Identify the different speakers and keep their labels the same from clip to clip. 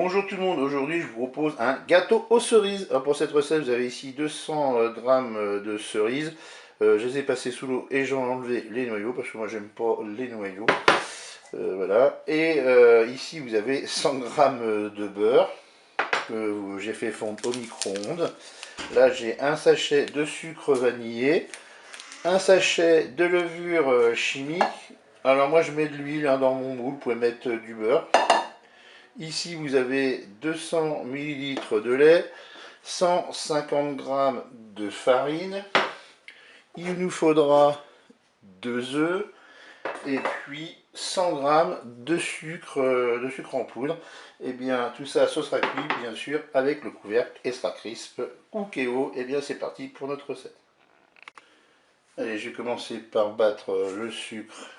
Speaker 1: Bonjour tout le monde, aujourd'hui je vous propose un gâteau aux cerises. Alors pour cette recette vous avez ici 200 grammes de cerises. Je les ai passées sous l'eau et j'en ai enlevé les noyaux parce que moi j'aime pas les noyaux. Voilà. Et ici vous avez 100 grammes de beurre que j'ai fait fondre au micro-ondes. Là j'ai un sachet de sucre vanillé, un sachet de levure chimique. Alors moi je mets de l'huile dans mon moule, vous pouvez mettre du beurre. Ici, vous avez 200 ml de lait, 150 g de farine. Il nous faudra 2 œufs et puis 100 g de sucre en poudre. Et bien, tout ça, ce sera cuit, bien sûr, avec le couvercle Extra Crisp Cookéo. Et bien, c'est parti pour notre recette. Allez, je vais commencer par battre le sucre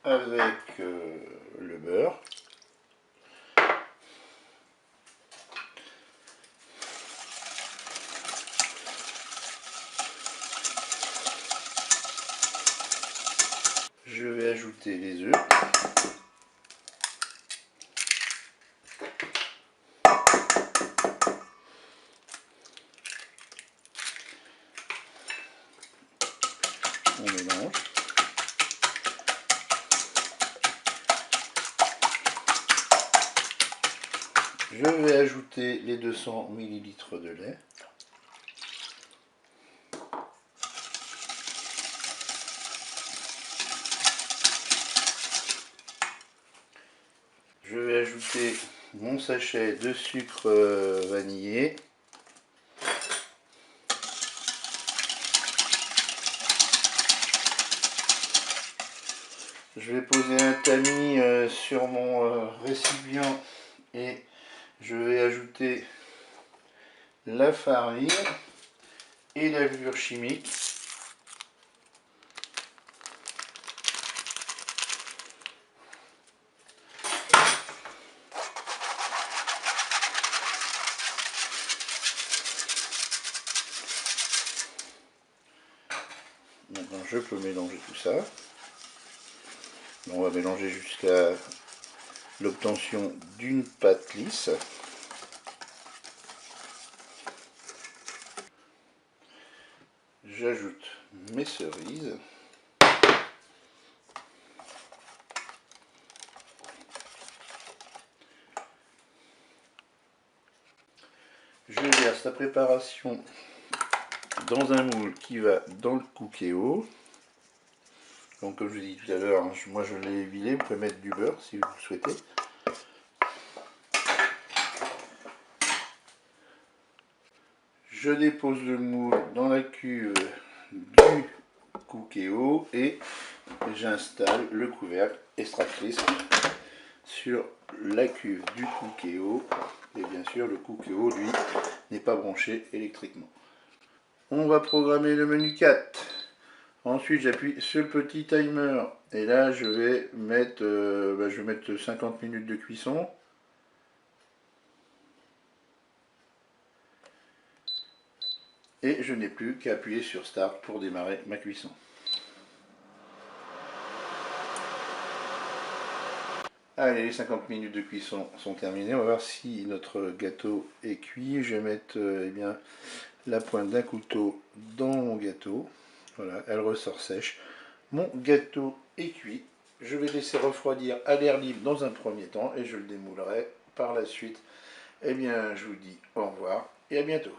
Speaker 1: avec le beurre. Je vais ajouter les œufs. On mélange. Je vais ajouter les 200 ml de lait. Je vais ajouter mon sachet de sucre vanillé. Je vais poser un tamis sur mon récipient et je vais ajouter la farine et la levure chimique. Maintenant je peux mélanger tout ça. On va mélanger jusqu'à l'obtention d'une pâte lisse. J'ajoute mes cerises. Je verse la préparation dans un moule qui va dans le Cookéo. Donc comme je vous ai dit tout à l'heure, moi je l'ai huilé, vous pouvez mettre du beurre si vous le souhaitez. Je dépose le moule dans la cuve du Cookéo et j'installe le couvercle Extra Crisp sur la cuve du Cookéo. Et bien sûr le Cookéo lui n'est pas branché électriquement. On va programmer le menu 4. Ensuite j'appuie sur le petit timer et là je vais mettre 50 minutes de cuisson. Et je n'ai plus qu'à appuyer sur Start pour démarrer ma cuisson. Allez, les 50 minutes de cuisson sont terminées. On va voir si notre gâteau est cuit. Je vais mettre la pointe d'un couteau dans mon gâteau. Voilà, elle ressort sèche. Mon gâteau est cuit. Je vais laisser refroidir à l'air libre dans un premier temps et je le démoulerai par la suite. Eh bien, je vous dis au revoir et à bientôt.